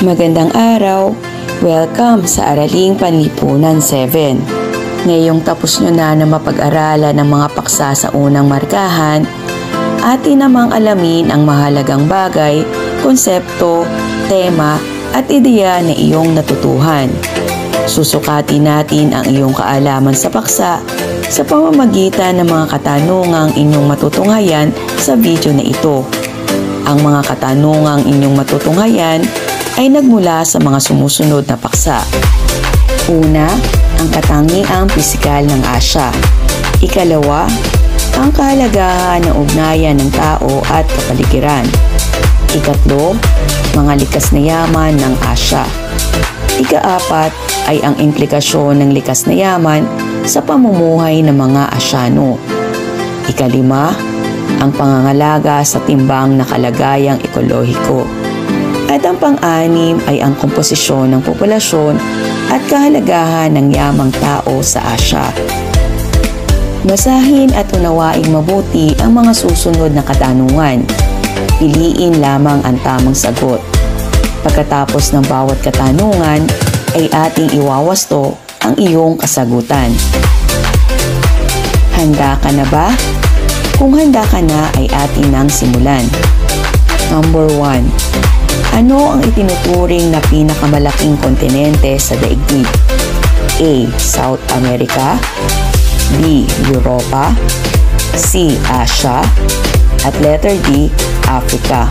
Magandang araw! Welcome sa Araling Panlipunan 7. Ngayong tapos nyo na mapag-aralan ng mga paksa sa unang markahan, atin namang alamin ang mahalagang bagay, konsepto, tema at ideya na iyong natutuhan. Susukatin natin ang iyong kaalaman sa paksa sa pamamagitan ng mga katanungang inyong matutunghayan sa video na ito. Ang mga katanungang inyong matutunghayan ay nagmula sa mga sumusunod na paksa. Una, ang katangiang pisikal ng Asya. Ikalawa, ang kahalagahan ng ugnayan ng tao at kapaligiran. Ikatlo, mga likas na yaman ng Asya. Ikaapat ay ang implikasyon ng likas na yaman sa pamumuhay ng mga Asyano. Ikalima, ang pangangalaga sa timbang na kalagayang ekolohiko. At ang pang-anim ay ang komposisyon ng populasyon at kahalagahan ng yamang tao sa Asya. Basahin at unawaing mabuti ang mga susunod na katanungan. Piliin lamang ang tamang sagot. Pagkatapos ng bawat katanungan, ay ating iwawasto ang iyong kasagutan. Handa ka na ba? Kung handa ka na ay atin nang simulan. Number 1. Ano ang itinuturing na pinakamalaking kontinente sa daigdig? A. South America, B. Europa, C. Asia, at letter D. Africa.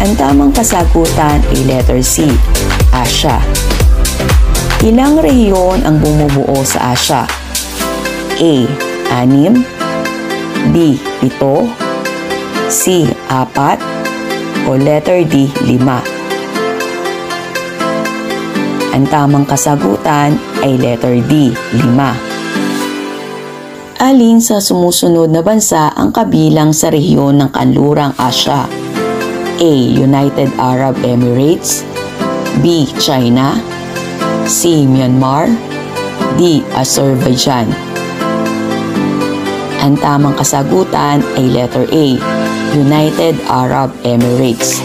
Ang tamang kasagutan ay letter C. Asia. Ilang rehiyon ang bumubuo sa Asia? A. 6, B. 7, C. 4, o letter D. 5. Ang tamang kasagutan ay letter D. 5. Alin sa sumusunod na bansa ang kabilang sa rehiyon ng kanlurang Asya? A. United Arab Emirates, B. China, C. Myanmar, D. Azerbaijan. Ang tamang kasagutan ay letter A. United Arab Emirates.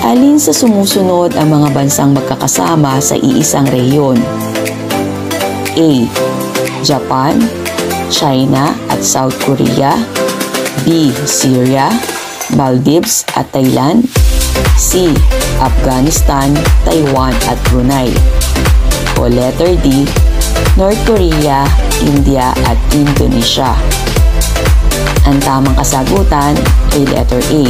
Alin sa sumusunod ang mga bansang magkakasama sa iisang rehiyon? A. Japan, China at South Korea, B. Syria, Maldives at Thailand, C. Afghanistan, Taiwan at Brunei, o letter D. North Korea, India at Indonesia. Ang tamang kasagutan ay letter A.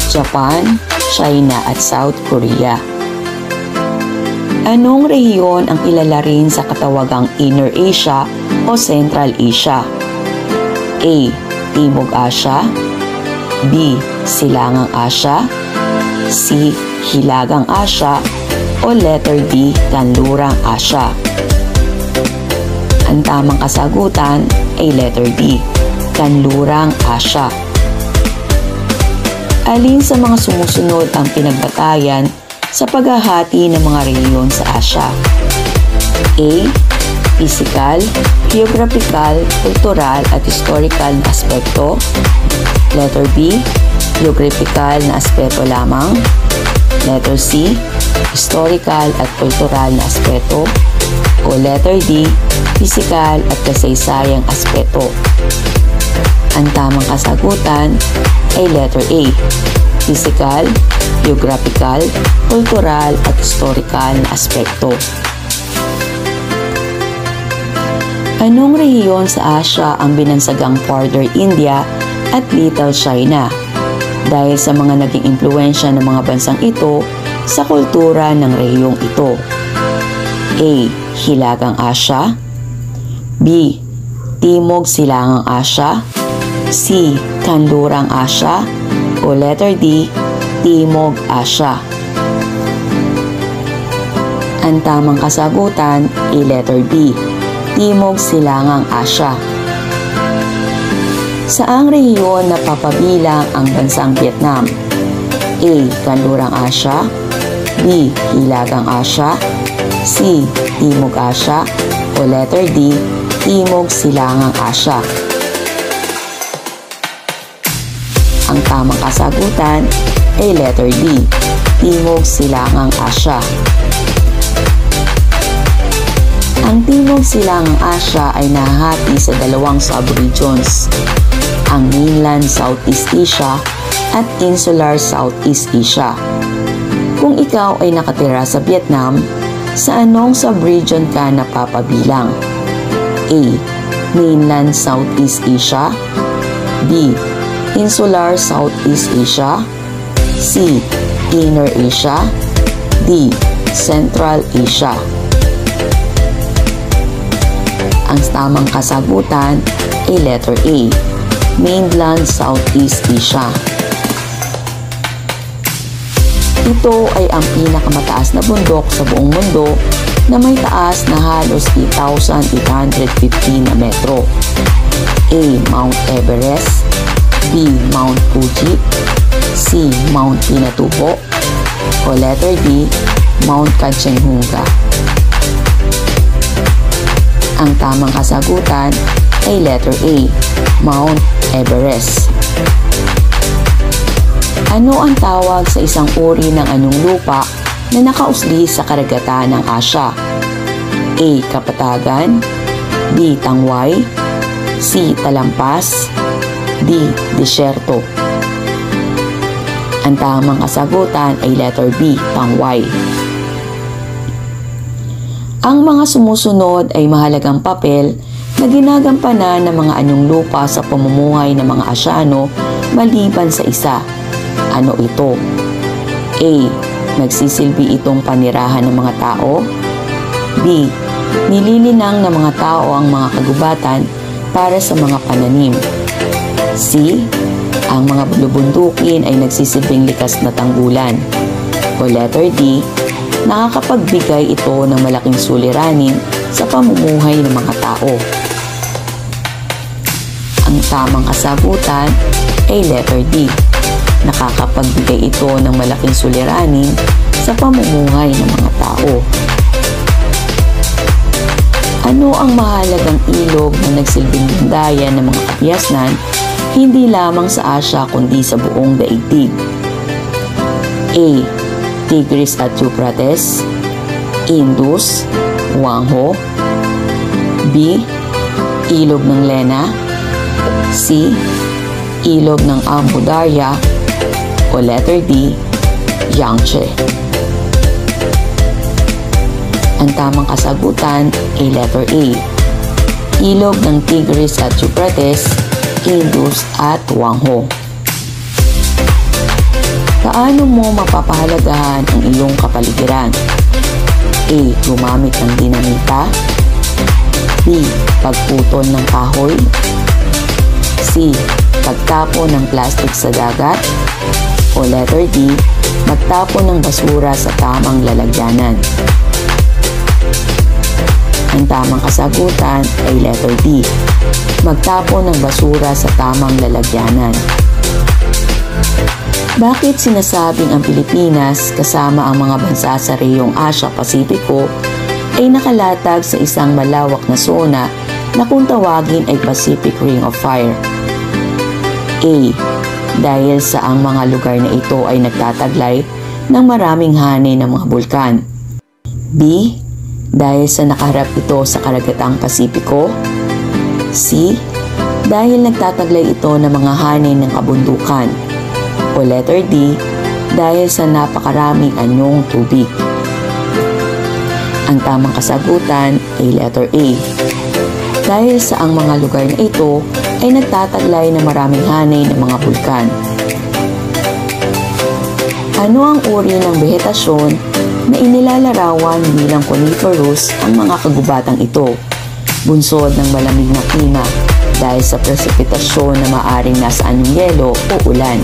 Japan, China at South Korea. Anong rehiyon ang kilala rin sa katawagang Inner Asia o Central Asia? A. Timog Asya, B. Silangang Asya, C. Hilagang Asya, o letter D. Kanlurang Asya. Ang tamang kasagutan ay letter D. Kanlurang Asya. Alin sa mga sumusunod ang pinagbatayan sa paghahati ng mga rehiyon sa Asya? A. Physical, geographical, cultural at historical na aspekto. Letter B. Geographical na aspeto lamang. Letter C. Historical at cultural na aspeto. O letter D. Physical at kasaysayang aspeto. Ang tamang kasagutan ay letter A. Physical, geographical, cultural at historical na aspekto. Anong rehiyon sa Asya ang binansagang Farther India at Little China dahil sa mga naging impluwensya ng mga bansang ito sa kultura ng rehiyong ito? A. Hilagang Asya, B. Timog Silangang Asya, C. Kanlurang Asya, o letter D. Timog Asya. Ang tamang kasagutan ay letter B. Timog Silangang Asya. Saang rehiyon napapabilang ang bansang Vietnam? A. Kanlurang Asya, B. Hilagang Asya, C. Timog Asya, o letter D. Timog Silangang Asya. Ang tamang kasagutan ay letter D, Timog Silangang Asya. Ang Timog Silangang Asya ay nahahati sa dalawang sub-regions, ang Mainland Southeast Asia at Insular Southeast Asia. Kung ikaw ay nakatira sa Vietnam, sa anong sub-region ka napapabilang? A. Mainland Southeast Asia, B. Insular Southeast Asia, C. Inner Asia, D. Central Asia. Ang tamang kasagutan ay letter A, Mainland Southeast Asia. Ito ay ang pinakamataas na bundok sa buong mundo na may taas na halos 8,850 na metro. A. Mount Everest, B. Mount Fuji, C. Mount Pinatubo, o letter D. Mount Kanchenjunga. Ang tamang kasagutan ay letter A, Mount Everest. Ano ang tawag sa isang uri ng anyong lupa na nakausli sa karagatan ng Asya? A. Kapatagan, B. Tangway, C. Talampas, D. Disyerto. Ang tamang kasagutan ay letter B, Tangway. Ang mga sumusunod ay mahalagang papel na ginagampanan ng mga anyong lupa sa pamumuhay ng mga Asyano maliban sa isa. Ano ito? A. Nagsisilbi itong panirahan ng mga tao. B. Nililinang ng mga tao ang mga kagubatan para sa mga pananim. C. Ang mga bulubundukin ay nagsisilbing likas na tanggulan. O letter D. Nakakapagbigay ito ng malaking suliranin sa pamumuhay ng mga tao. Ang tamang kasagutan ay letter D. Nakakapagbigay ito ng malaking suliranin sa pamumuhay ng mga tao. Ano ang mahalagang ilog na nagsilbing bandayan ng mga kapiasnan hindi lamang sa Asya kundi sa buong daigdig? A. Tigris at Euphrates, Indus, Wangho, B. Ilog ng Lena, C. Ilog ng Amu Darya, o letter D. Yangtze. Ang tamang kasagutan ay letter A, ilog ng Tigris at Euphrates, Indus at Wangho. Paano mo mapapahalagahan ang iyong kapaligiran? A. Gumamit ng dinamita, B. Pagputol ng kahoy, C. Pagtapon ng plastic sa dagat, o letter D. Magtapon ng basura sa tamang lalagyanan. Ang tamang kasagutan ay letter D. Magtapon ng basura sa tamang lalagyanan. Bakit sinasabing ang Pilipinas kasama ang mga bansa sa rehiyong Asya-Pasipiko ay nakalatag sa isang malawak na zona na kung tawagin ay Pacific Ring of Fire? A. Dahil sa ang mga lugar na ito ay nagtataglay ng maraming hanay ng mga bulkan. B. Dahil sa nakaharap ito sa karagatang Pasipiko. C. Dahil nagtataglay ito ng mga hanay ng kabundukan. O letter D. Dahil sa napakaraming anyong tubig. Ang tamang kasagutan ay letter A. Dahil sa ang mga lugar na ito ay nagtataglay ng maraming hanay ng mga bulkan. Ano ang uri ng vegetasyon na inilalarawan bilang coniferous ang mga kagubatang ito? Bunsod ng malamig na klima dahil sa presipitasyon na maaring nasa anyong yelo o ulan.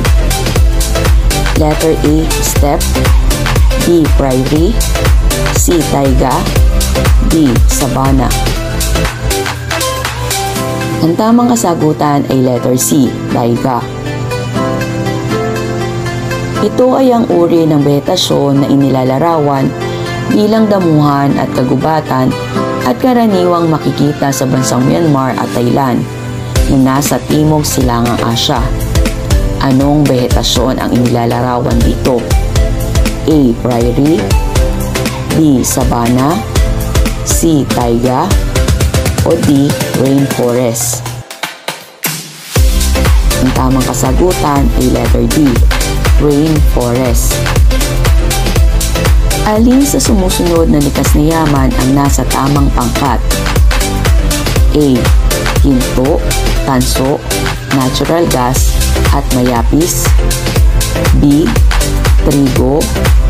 Letter A, steppe, B, prairie, C, taiga, D, savanna. Ang tamang kasagutan ay letter C, taiga. Ito ay ang uri ng vegetasyon na inilalarawan bilang damuhan at kagubatan at karaniwang makikita sa bansang Myanmar at Thailand na nasa Timog Silangang Asya. Anong vegetasyon ang inilalarawan dito? A. Prairie, B. Savanna, C. Taiga, o D. Rainforest. Ang tamang kasagutan ay letter D. Rainforest. Alin sa sumusunod na likas na yaman ang nasa tamang pangkat? A. Ginto, tanso, natural gas, at mayapis. B. Trigo,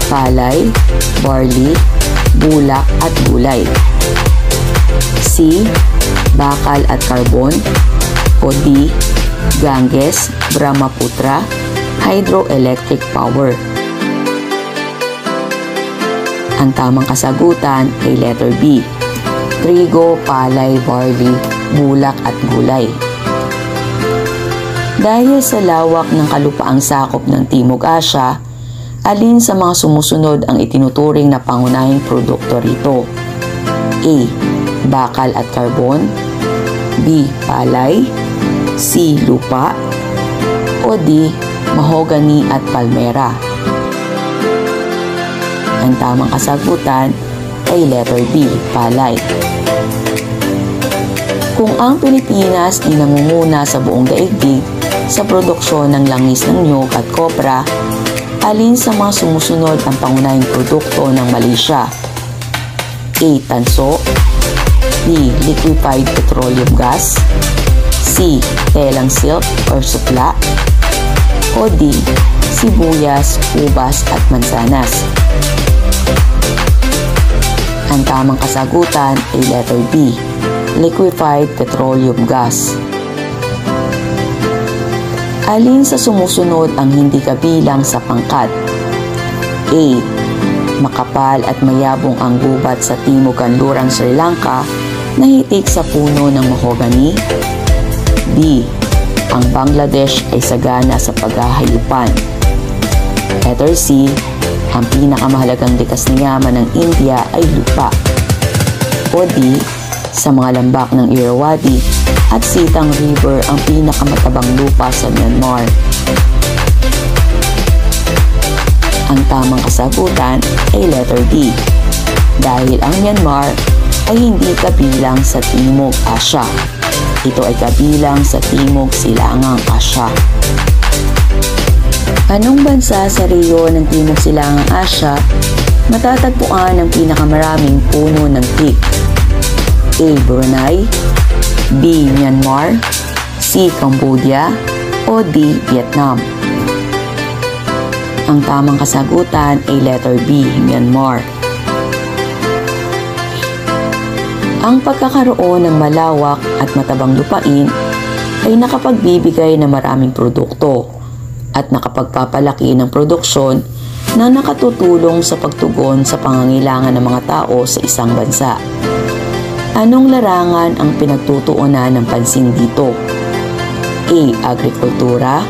palay, barley, bulak at gulay. C. Bakal at karbon, o D. Ganges, Brahmaputra, hydroelectric power. Ang tamang kasagutan ay letter B. Trigo, palay, barley, bulak at gulay. Dahil sa lawak ng kalupaang sakop ng Timog Asya, alin sa mga sumusunod ang itinuturing na pangunahing produkto rito? A. Bakal at karbon, B. Palay, C. Lupa, o D. Mahogany at palmera. Ang tamang kasagutan ay letter B. Palay. Kung ang Pilipinas ay nangunguna sa buong daigdig sa produksyon ng langis ng niyog at kopra, alin sa mga sumusunod ang pangunahing produkto ng Malaysia? A. Tanso, B. Liquefied petroleum gas, C. Telang silk or sukla, o D. Sibuyas, ubas at mansanas. Ang tamang kasagutan ay letter B. Liquefied petroleum gas. Alin sa sumusunod ang hindi kabilang sa pangkat? A. Makapal at mayabong ang gubat sa Timog Kanlurang Sri Lanka na hitik sa puno ng mahogany. B. Ang Bangladesh ay sagana sa paghahayupan. Letter C. Ang pinakamahalagang likas na yaman ng India ay lupa. O D. Sa mga lambak ng Irrawaddy at Sitang River ang pinakamatabang lupa sa Myanmar. Ang tamang kasagutan ay letter D. Dahil ang Myanmar ay hindi kabilang sa Timog Asya. Ito ay kabilang sa Timog Silangang Asya. Anong bansa sa rehiyon ng Timog Silangang Asya matatagpuan ang pinakamaraming puno ng teak? A. Brunei, B. Myanmar, C. Cambodia, o D. Vietnam. Ang tamang kasagutan ay letter B. Myanmar. Ang pagkakaroon ng malawak at matabang lupain ay nakapagbibigay ng maraming produkto at nakapagpapalaki ng produksyon na nakatutulong sa pagtugon sa pangangailangan ng mga tao sa isang bansa. Anong larangan ang pinagtutuunan ng pansin dito? A. Agrikultura,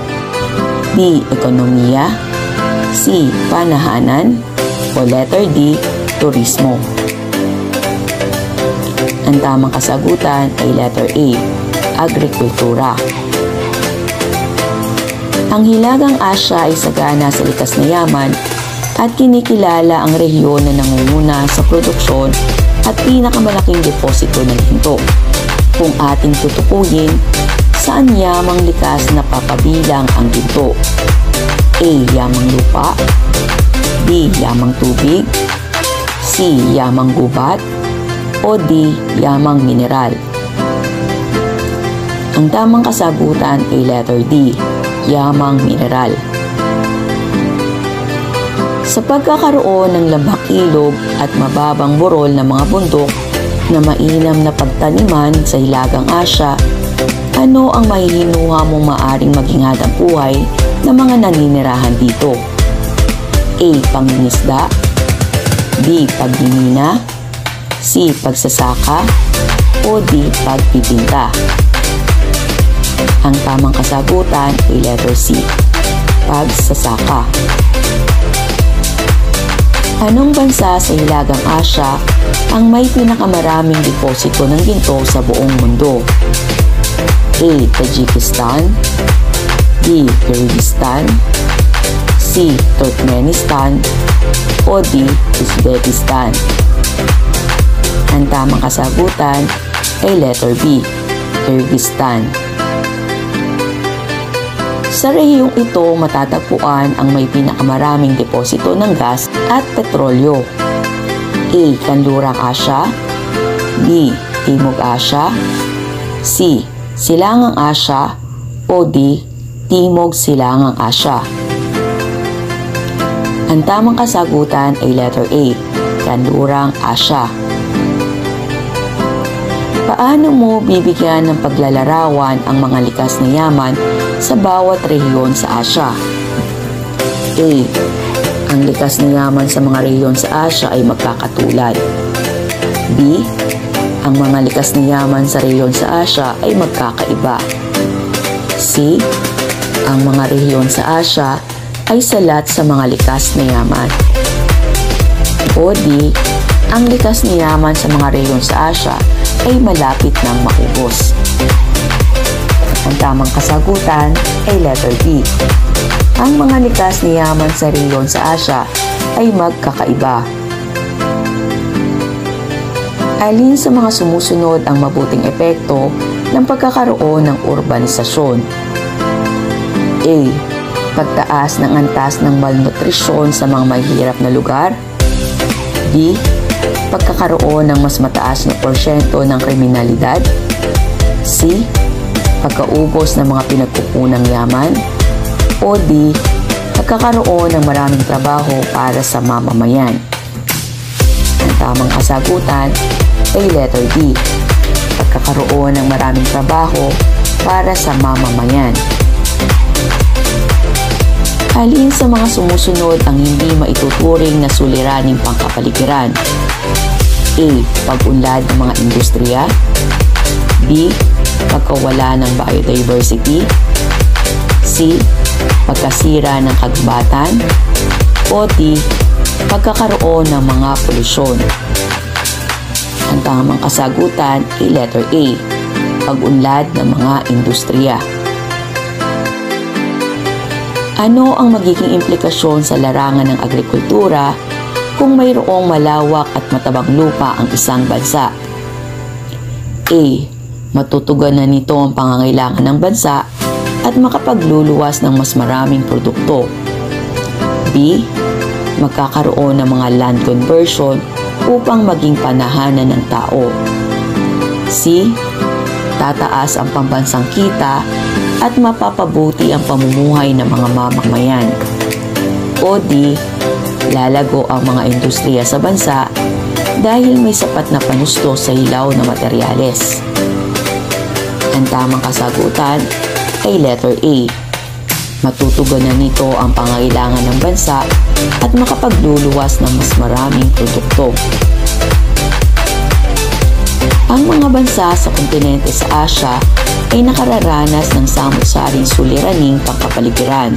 B. Ekonomiya, C. Panahanan, o letter D. Turismo. Ang tamang kasagutan ay letter A. Agrikultura. Ang Hilagang Asya ay sagana sa likas na yaman at kinikilala ang rehiyon na nangunguna sa produksyon at pinakamalaking deposito ng ginto. Kung ating tutukuyin, saan yamang likas na papabilang ang ginto? A. Yamang lupa, B. Yamang tubig, C. Yamang gubat, o D. Yamang mineral. Ang tamang kasagutan ay letter D. Yamang mineral. Sa pagkakaroon ng lambak ilog at mababang burol ng mga bundok na mainam na pagtaniman sa Hilagang Asya, ano ang mahihinuha mong maaring maging hadang buhay ng mga naninirahan dito? A. Pangingisda, B. Pagmimina, C. Pagsasaka, o D. Pagpipinta. Ang tamang kasagutan ay letter C. Pagsasaka. Anong bansa sa Hilagang Asya ang may pinakamaraming deposito ng ginto sa buong mundo? A. Tajikistan, B. Kyrgyzstan, C. Turkmenistan, o D. Uzbekistan. Ang tamang kasagutan ay letter B. Kyrgyzstan. Sa rehiyong ito matatagpuan ang may pinakamaraming deposito ng gas at petrolyo. A. Kanlurang Asya, B. Timog Asya, C. Silangang Asya, o D. Timog Silangang Asya. Ang tamang kasagutan ay letter A. Kanlurang Asya. Paano mo bibigyan ng paglalarawan ang mga likas na yaman sa bawat rehiyon sa Asya? A. Ang likas na yaman sa mga rehiyon sa Asya ay magkakatulad. B. Ang mga likas na yaman sa rehiyon sa Asya ay magkakaiba. C. Ang mga rehiyon sa Asya ay salat sa mga likas na yaman. O D. Ang likas na yaman sa mga rehiyon sa Asya ay malapit nang maubos. Ang tamang kasagutan ay letter B. Ang mga likas na yaman sa rehiyon sa Asya ay magkakaiba. Alin sa mga sumusunod ang mabuting epekto ng pagkakaroon ng urbanisasyon? A. Pagtaas ng antas ng malnutrisyon sa mga mahihirap na lugar. B. Pagkakaroon ng mas mataas na porsyento ng kriminalidad. C. Pagkaubos ng mga pinagkukunang yaman. O D. Pagkakaroon ng maraming trabaho para sa mamamayan. Ang tamang kasagutan ay letter D. Pagkakaroon ng maraming trabaho para sa mamamayan. Alin sa mga sumusunod ang hindi maituturing na suliraning pangkapaligiran? A. Pag-unlad ng mga industriya. B. Pagkawala ng biodiversity. C. Pagkasira ng kagubatan. O D. Pagkakaroon ng mga polusyon. Ang tamang kasagutan ay letter A. Pag-unlad ng mga industriya. Ano ang magiging implikasyon sa larangan ng agrikultura kung mayroong malawak at matabang lupa ang isang bansa? A. Matutugunan nito ang pangangailangan ng bansa at makapagluluwas ng mas maraming produkto. B. Magkakaroon ng mga land conversion upang maging panahanan ng tao. C. Tataas ang pambansang kita at mapapabuti ang pamumuhay ng mga mamamayan. O D. Lalago ang mga industriya sa bansa dahil may sapat na panusto sa hilaw na materyales. Ang tamang kasagutan ay letter A. Matutugunan nito ang pangangailangan ng bansa at makapagluluwas ng mas maraming produkto. Ang mga bansa sa kontinente sa Asya ay nakararanas ng samut-saring suliraning pangkapaligiran.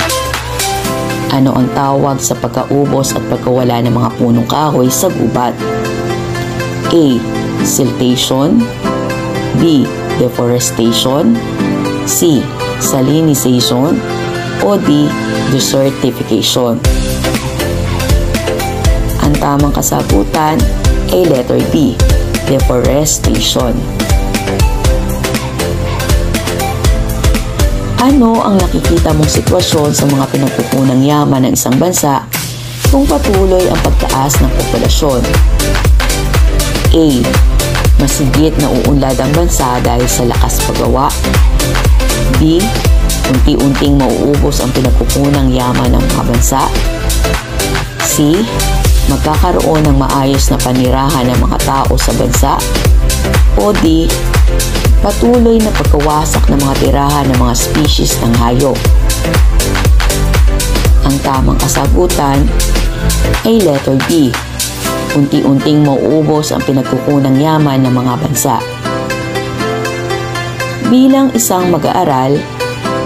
Ano ang tawag sa pagkaubos at pagkawala ng mga punong kahoy sa gubat? A. Siltation. B. Deforestation. C. Salinization. O D. Desertification. Ang tamang kasagutan ay letter B. Deforestation. Ano ang nakikita mong sitwasyon sa mga pinagkukunang yaman ng isang bansa kung patuloy ang pagtaas ng populasyon? A. Masigit na uunlad ang bansa dahil sa lakas paggawa. B. Unti-unting mauubos ang pinagkukunang yaman ng mga bansa. C. Magkakaroon ng maayos na panirahan ng mga tao sa bansa. O D. Patuloy na pagkawasak ng mga tirahan ng mga species ng hayop. Ang tamang kasagutan ay letter B. Unti-unting mauubos ang pinagkukunang yaman ng mga bansa. Bilang isang mag-aaral,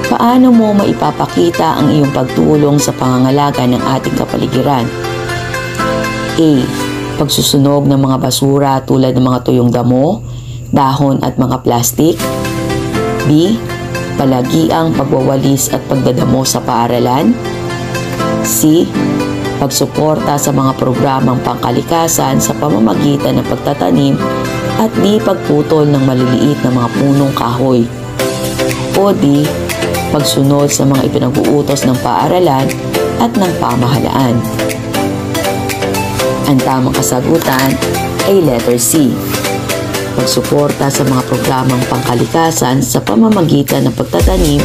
paano mo maipapakita ang iyong pagtulong sa pangangalaga ng ating kapaligiran? A. Pagsusunog ng mga basura tulad ng mga tuyong damo, dahon at mga plastik. B. palagiang pagwawalis at pagdadamo sa paaralan. C. Pagsuporta sa mga programang pangkalikasan sa pamamagitan ng pagtatanim at di pagputol ng maliliit na mga punong kahoy. O D. Pagsunod sa mga ipinag-uutos ng paaralan at ng pamahalaan. Ang tamang kasagutan ay letter C. Pagsuporta sa mga programang pangkalikasan sa pamamagitan ng pagtatanim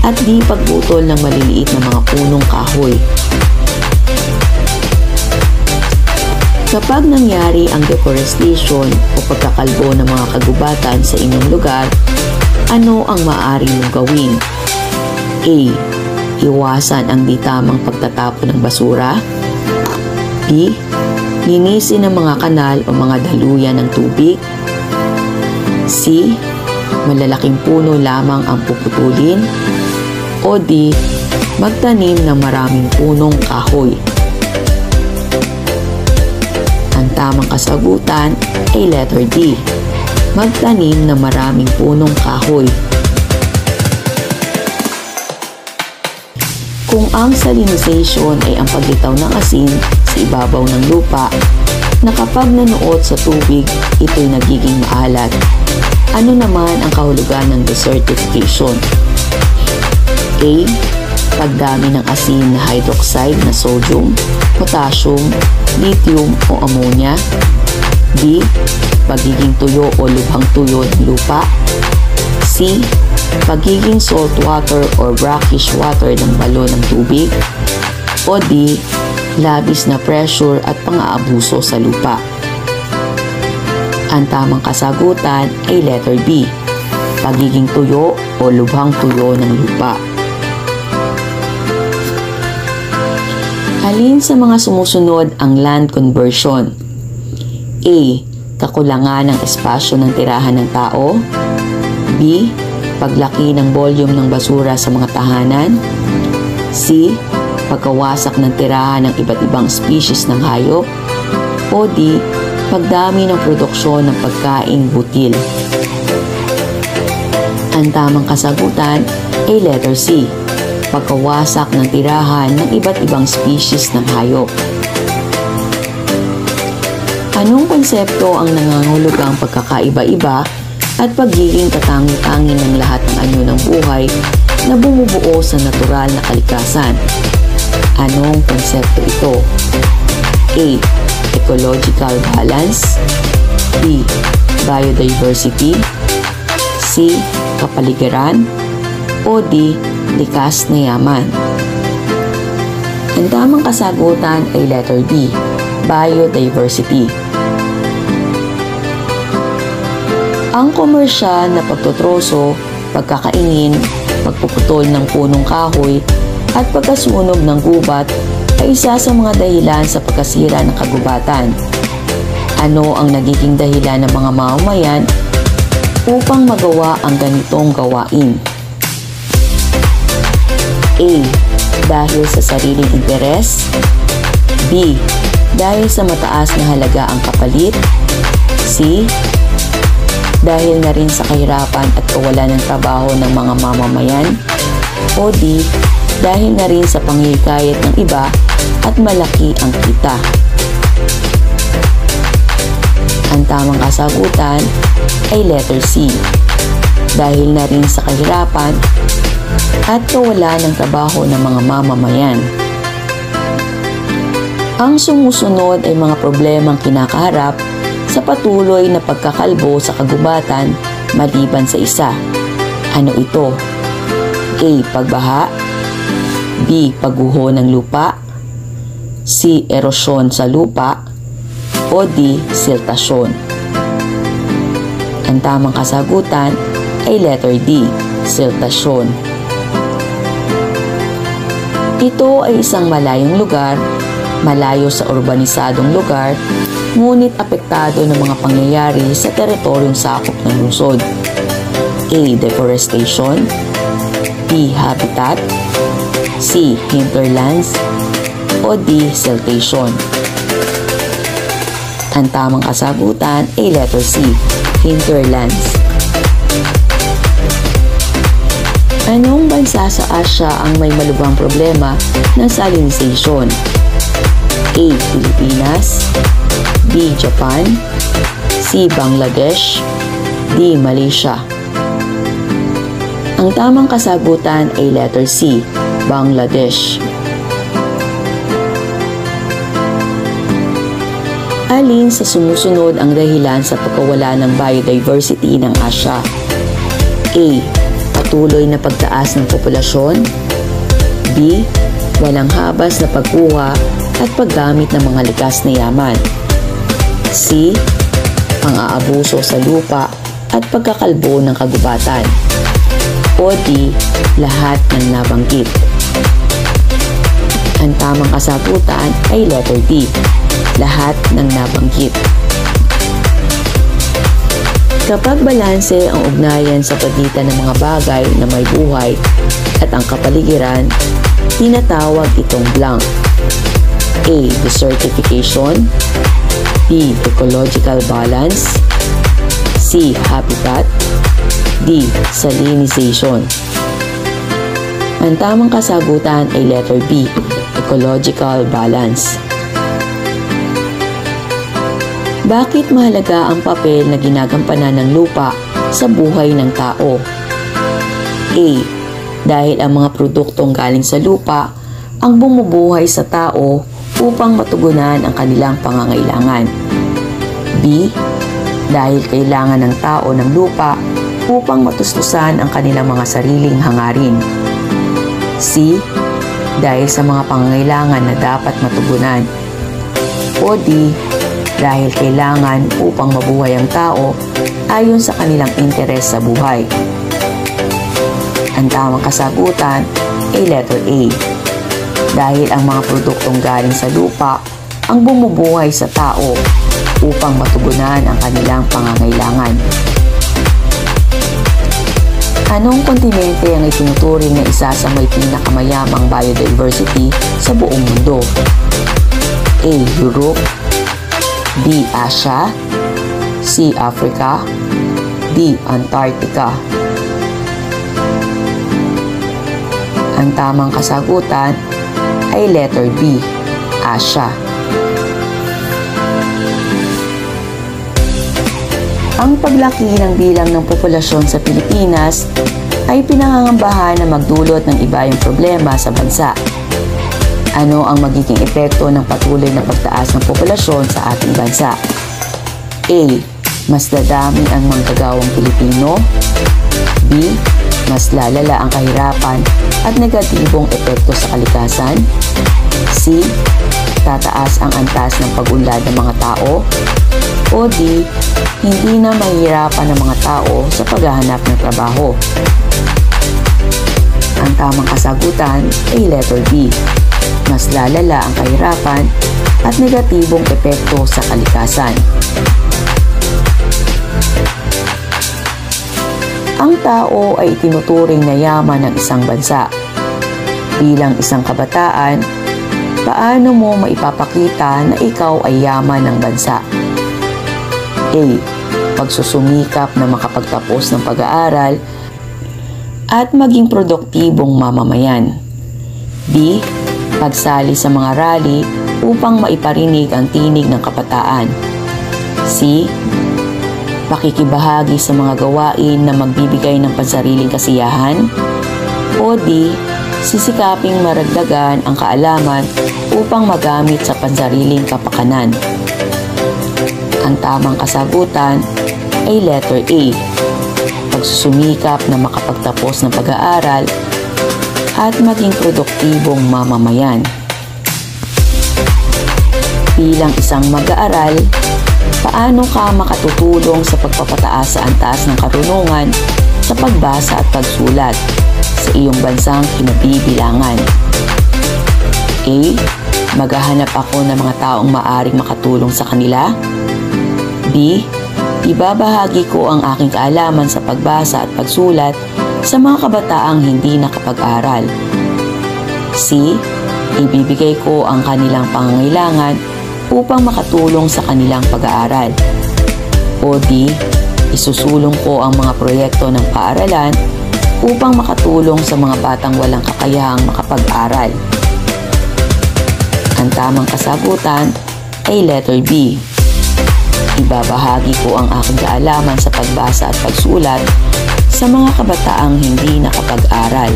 at di pagputol ng maliliit na mga punong kahoy. Kapag nangyari ang deforestation o pagkakalbo ng mga kagubatan sa inyong lugar, ano ang maaari mong gawin? A. Iwasan ang di tamang pagtatapon ng basura. B. Linisin ang mga kanal o mga daluyan ng tubig. C. Malalaking puno lamang ang puputulin. O D. Magtanim ng maraming punong kahoy. Ang tamang kasagutan ay letter D. Magtanim ng maraming punong kahoy. Kung ang salinization ay ang paglitaw ng asin sa ibabaw ng lupa na kapag nanuot sa tubig, ito'y nagiging maalat, ano naman ang kahulugan ng desertification? A. Pagdami ng asin na hydroxide na sodium, potassium, lithium o ammonia. B. Pagiging tuyo o lubhang tuyo ng lupa. C. Pagiging salt water or brackish water ng balon ng tubig. O D. Labis na pressure at pang-aabuso sa lupa. Ang tamang kasagutan ay letter B. Pagiging tuyo o lubhang tuyo ng lupa. Alin sa mga sumusunod ang land conversion? A. Kakulangan ng espasyo ng tirahan ng tao. B. Paglaki ng volume ng basura sa mga tahanan. C. Pagkawasak ng tirahan ng iba't ibang species ng hayop. O D. Pagdami ng produksyon ng pagkaing butil. Ang tamang kasagutan ay letter C. Pagkawasak ng tirahan ng iba't ibang species ng hayop. Anong konsepto ang nangangahulugang pagkakaiba-iba at pagiging katangi-tangi ng lahat ng anyo ng buhay na bumubuo sa natural na kalikasan? Anong konsepto ito? A. Ecological balance. B. Biodiversity. C. Kapaligiran. O D. Likas na yaman. Ang tamang kasagutan ay letter B. Biodiversity. Ang komersyal na pagtotroso, pagkakaingin, pagpuputol ng punong kahoy at pagkasunog ng gubat ay isa sa mga dahilan sa pagkasira ng kagubatan. Ano ang nagiging dahilan ng mga mamamayan upang magawa ang ganitong gawain? A. Dahil sa sariling interes. B. Dahil sa mataas na halaga ang kapalit. C. Dahil na rin sa kahirapan at kawalan ng trabaho ng mga mamamayan. O D. Dahil na rin sa panghihikayat ng iba at malaki ang kita. Ang tamang kasagutan ay letter C. Dahil na rin sa kahirapan at kawalan ng trabaho ng mga mamamayan. Ang sumusunod ay mga problemang kinakaharap sa patuloy na pagkakalbo sa kagubatan maliban sa isa. Ano ito? A. Pagbaha. B. Pagguho ng lupa. C. Erosyon sa lupa. O D. Siltasyon. Ang tamang kasagutan ay letter D. Siltasyon. Ito ay isang malayong lugar, malayo sa urbanisadong lugar, ngunit apektado ng mga pangyayari sa teritoryong sakop ng lungsod. A. Deforestation. B. Habitat. C. Hinterlands. O D. Siltation. Ang tamang kasagutan ay letter C. Hinterlands. Anong bansa sa Asya ang may malubhang problema ng salinization? A. Pilipinas, B. Japan, C. Bangladesh, D. Malaysia. Ang tamang kasagutan ay letter C. Bangladesh. Alin sa sumusunod ang dahilan sa pagkawala ng biodiversity ng Asya? A. Patuloy na pagtaas ng populasyon, B. Walang habas na pagkuha at paggamit ng mga likas na yaman, C. Pang-aabuso sa lupa at pagkakalbo ng kagubatan, o D. Lahat ng nabanggit. Ang tamang kasagutan ay letter D. Lahat ng nabanggit. Kapag balanse ang ugnayan sa pagitan ng mga bagay na may buhay at ang kapaligiran, tinatawag itong blank. A. Desertification, B. Ecological balance, C. Habitat, D. Salinization. Ang tamang kasagutan ay letter B. Ecological balance. Bakit mahalaga ang papel na ginagampanan ng lupa sa buhay ng tao? A. Dahil ang mga produktong galing sa lupa ang bumubuhay sa tao upang matugunan ang kanilang pangangailangan. B. Dahil kailangan ng tao ng lupa upang matustusan ang kanilang mga sariling hangarin. C. Dahil sa mga pangangailangan na dapat matugunan. O D. Dahil kailangan upang mabuhay ang tao ayon sa kanilang interes sa buhay. Ang tamang kasagutan ay letter A. Dahil ang mga produktong galing sa lupa ang bumubuhay sa tao upang matugunan ang kanilang pangangailangan. Anong kontinente ang itinuturing na isa sa may pinakamayamang biodiversity sa buong mundo? A. Europe, B. Asia, C. Africa, D. Antarctica. Ang tamang kasagutan ay letter B. Asia. Ang paglaki ng bilang ng populasyon sa Pilipinas ay pinangangambahan na magdulot ng iba yung problema sa bansa. Ano ang magiging epekto ng patuloy na pagtaas ng populasyon sa ating bansa? A. Mas dadami ang manggagawang Pilipino, B. Mas lalala ang kahirapan at negatibong epekto sa kalikasan, C. Tataas ang antas ng pag-unlad ng mga tao, o D. Hindi na mahihirapan ng mga tao sa paghahanap ng trabaho. Ang tamang kasagutan ay letter B. Mas lalala ang kahirapan at negatibong epekto sa kalikasan. Ang tao ay itinuturing na yaman ng isang bansa. Bilang isang kabataan, paano mo maipapakita na ikaw ay yaman ng bansa? A. Pagsusumikap na makapagtapos ng pag-aaral at maging produktibong mamamayan. B. Pagsali sa mga rally upang maiparinig ang tinig ng kabataan. C. Pakikibahagi sa mga gawain na magbibigay ng pansariling kasiyahan. O D. Sisikaping maragdagan ang kaalaman upang magamit sa pansariling kapakanan. Ang tamang kasagutan ay letter A. Pagsusumikap na makapagtapos ng pag-aaral at maging produktibong mamamayan. Bilang isang mag-aaral, paano ka makatutulong sa pagpapataas sa antas ng karunungan sa pagbasa at pagsulat sa iyong bansang kinabibilangan? A. Maghahanap ako ng mga taong maaring makatulong sa kanila. B. Ibabahagi ko ang aking kaalaman sa pagbasa at pagsulat sa mga kabataang hindi nakapag-aral. C. Ibibigay ko ang kanilang pangangailangan upang makatulong sa kanilang pag-aaral. O D. Isusulong ko ang mga proyekto ng paaralan upang makatulong sa mga batang walang kakayahang makapag-aral. Ang tamang kasagutan ay letter B. Ibabahagi ko ang aking kaalaman sa pagbasa at pagsulat sa mga kabataang hindi nakapag-aral.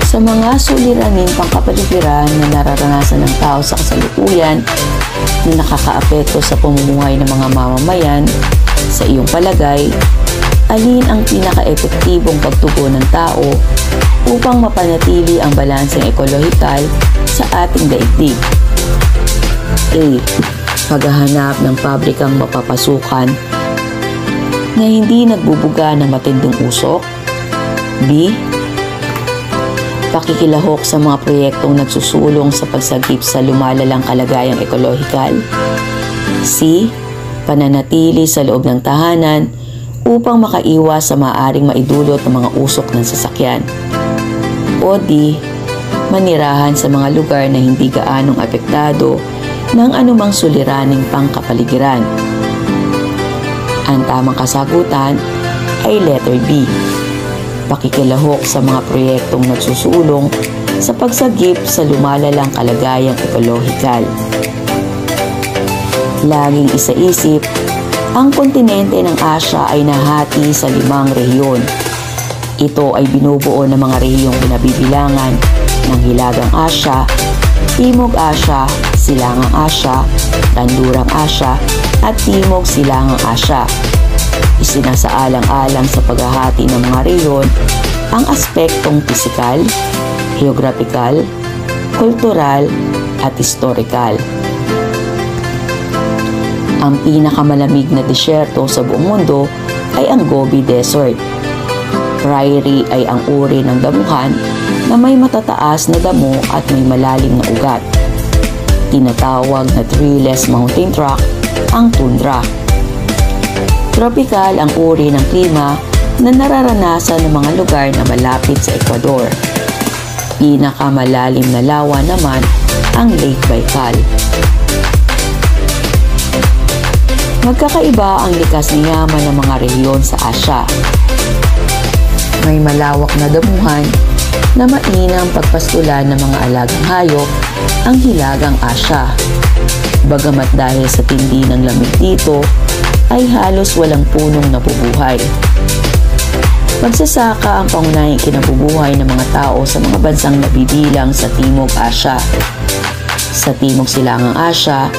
Sa mga suliraning pangkapaligiran na nararanasan ng tao sa kasalukuyan na nakakaapekto sa pamumuhay ng mga mamamayan, sa iyong palagay, alin ang pinaka-epektibong pagtugon ng tao upang mapanatili ang balanseng ekolohikal sa ating daigdig? A. Paghahanap ng pabrikang mapapasukan na hindi nagbubuga ng matinding usok. B. Pakikilahok sa mga proyektong nagsusulong sa pagsagip sa lumalalang kalagayang ekolohikal. C. Pananatili sa loob ng tahanan upang makaiwas sa maaaring maidulot ng mga usok ng sasakyan. O D. Manirahan sa mga lugar na hindi gaanong apektado ng anumang suliraning pangkapaligiran. Ang tamang kasagutan ay letter B. Pakikilahok sa mga proyektong nagsusulong sa pagsagip sa lumalalang kalagayang ekolohikal. Laging isaisip, ang kontinente ng Asya ay nahati sa 5 rehiyon. Ito ay binubuo ng mga rehiyong binabibilangan ng Hilagang Asya, Timog Asya, Silangang Asya, Kanlurang Asya, at Timog Silangang Asya. Isinasaalang-alang sa paghahati ng mga rehiyon ang aspektong pisikal, geographical, kultural, at historikal. Ang pinakamalamig na disyerto sa buong mundo ay ang Gobi Desert. Prairie ay ang uri ng damuhan na may matataas na damo at may malalim na ugat. Tinatawag na treeless mountain tract ang tundra. Tropical ang uri ng klima na nararanasan ng mga lugar na malapit sa Ecuador. Pinakamalalim na lawa naman ang Lake Baikal. Magkakaiba ang likas na yaman ng mga rehiyon sa Asya. May malawak na damuhan na mainam pagpastulan ng mga alagang hayop ang Hilagang Asya. Bagamat dahil sa tindi ng lamig dito, ay halos walang punong nabubuhay. Magsasaka ang pangunahing kinabubuhay ng mga tao sa mga bansang nabibilang sa Timog Asya. Sa Timog Silangang Asya,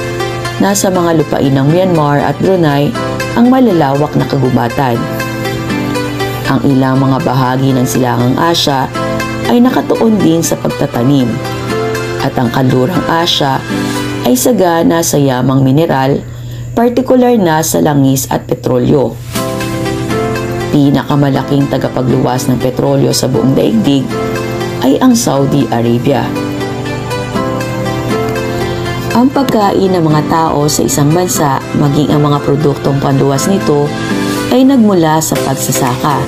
nasa mga lupain ng Myanmar at Brunei ang malalawak na kagubatan. Ang ilang mga bahagi ng Silangang Asya ay nakatuon din sa pagtatanim, at ang Kanlurang Asya ay sagana sa yamang mineral, partikular na sa langis at petrolyo. Pinakamalaking tagapagluwas ng petrolyo sa buong daigdig ay ang Saudi Arabia. Ang pagkain ng mga tao sa isang bansa, maging ang mga produktong panluwas nito, ay nagmula sa pagsasaka.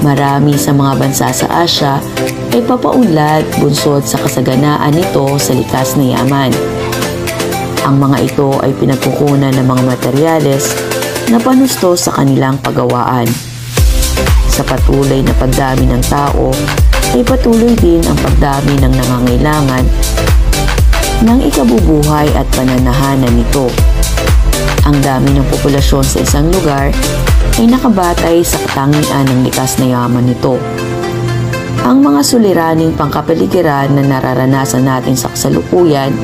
Marami sa mga bansa sa Asya ay papaunlad bunsod sa kasaganaan nito sa likas na yaman. Ang mga ito ay pinagkukunan ng mga materyales na panusto sa kanilang paggawaan. Sa patuloy na pagdami ng tao, ay patuloy din ang pagdami ng nangangailangan ng ikabubuhay at pananahanan nito. Ang dami ng populasyon sa isang lugar ay nakabatay sa katangian ng likas na yaman nito. Ang mga suliraning pangkapaligiran na nararanasan natin sa kasalukuyan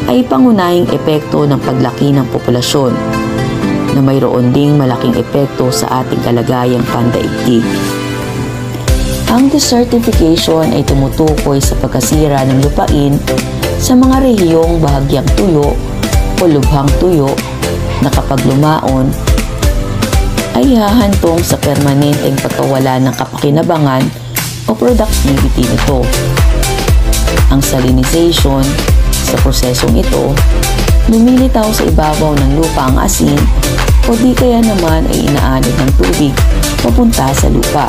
ay pangunahing epekto ng paglaki ng populasyon na mayroon ding malaking epekto sa ating kalagayang pandaigdig. Ang desertification ay tumutukoy sa pagkasira ng lupain sa mga rehiyong bahagyang tuyo o lubhang tuyo na kapag lumaon ay hahantong sa permanenteng pagkawala ng kapakinabangan o productivity nito. Ang salinization, sa prosesong ito, lumilitaw sa ibabaw ng lupa ang asin o di kaya naman ay inaanod ng tubig papunta sa lupa.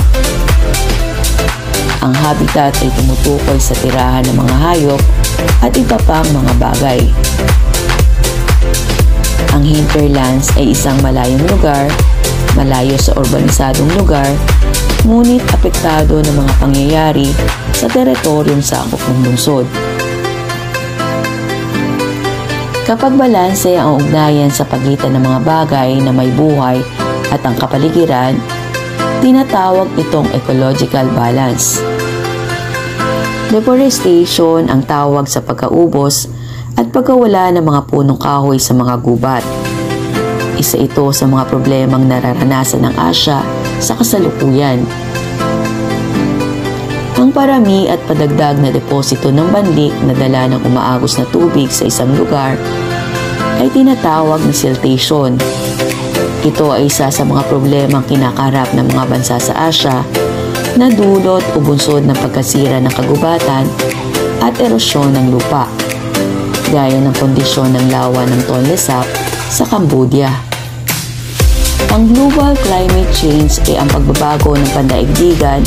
Ang habitat ay tumutukoy sa tirahan ng mga hayop at iba pang mga bagay. Ang hinterlands ay isang malayong lugar malayo sa urbanisadong lugar, ngunit apektado ng mga pangyayari sa teritoryong sakop ng lungsod. Kapag balanse ang ugnayan sa pagitan ng mga bagay na may buhay at ang kapaligiran, tinatawag itong ecological balance. Deforestation ang tawag sa pagkaubos at pagkawala ng mga punong kahoy sa mga gubat. Isa ito sa mga problemang nararanasan ng Asya sa kasalukuyan. Ang parami at padagdag na deposito ng banlik na dala ng umaagos na tubig sa isang lugar ay tinatawag na siltation. Ito ay isa sa mga problemang kinakarap ng mga bansa sa Asya na dulot o bunsod ng pagkasira ng kagubatan at erosyon ng lupa, gaya ng kondisyon ng lawa ng Tonle Sap sa Cambodia. Ang global climate change ay ang pagbabago ng pandaigdigan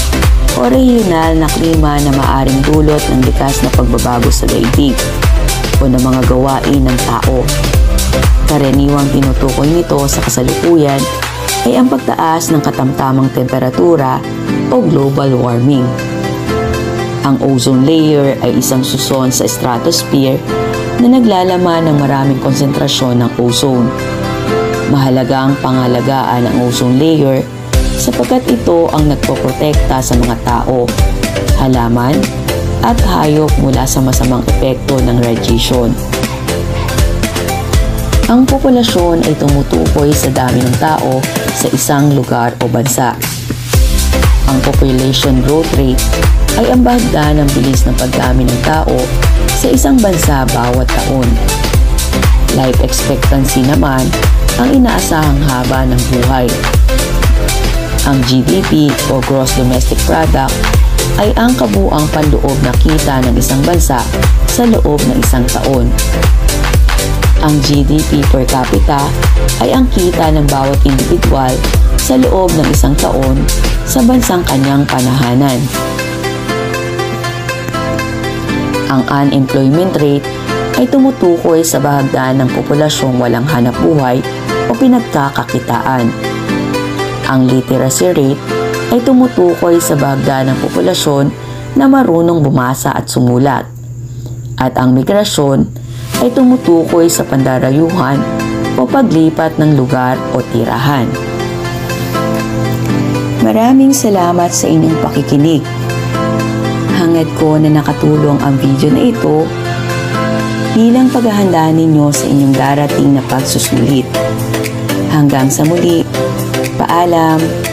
o regional na klima na maaring dulot ng likas na pagbabago sa daigdig o ng mga gawain ng tao. Karaniwang tinutukoy nito sa kasalukuyan ay ang pagtaas ng katamtamang temperatura o global warming. Ang ozone layer ay isang suson sa stratosphere na naglalaman ng maraming konsentrasyon ng ozone. Mahalaga ang pangalagaan ng ozone layer sapagkat ito ang nagpoprotekta sa mga tao, halaman, at hayop mula sa masamang epekto ng radiation. Ang populasyon ay tumutukoy sa dami ng tao sa isang lugar o bansa. Ang population growth rate ay ang bahagda ng bilis ng pagdami ng tao sa isang bansa bawat taon. Life expectancy naman ang inaasahang haba ng buhay. Ang GDP o Gross Domestic Product ay ang kabuuang panloob na kita ng isang bansa sa loob ng isang taon. Ang GDP per capita ay ang kita ng bawat individual sa loob ng isang taon sa bansang kanyang panahanan. Ang unemployment rate ay tumutukoy sa bahagdaan ng populasyong walang hanap buhay o pinagkakakitaan. Ang literacy rate ay tumutukoy sa bahagdaan ng populasyon na marunong bumasa at sumulat. At ang migrasyon ay tumutukoy sa pandarayuhan o paglipat ng lugar o tirahan. Maraming salamat sa inyong pakikinig. Hangad ko na nakatulong ang video na ito bilang paghahanda ninyo sa inyong darating na pagsusulit. Hanggang sa muli, paalam!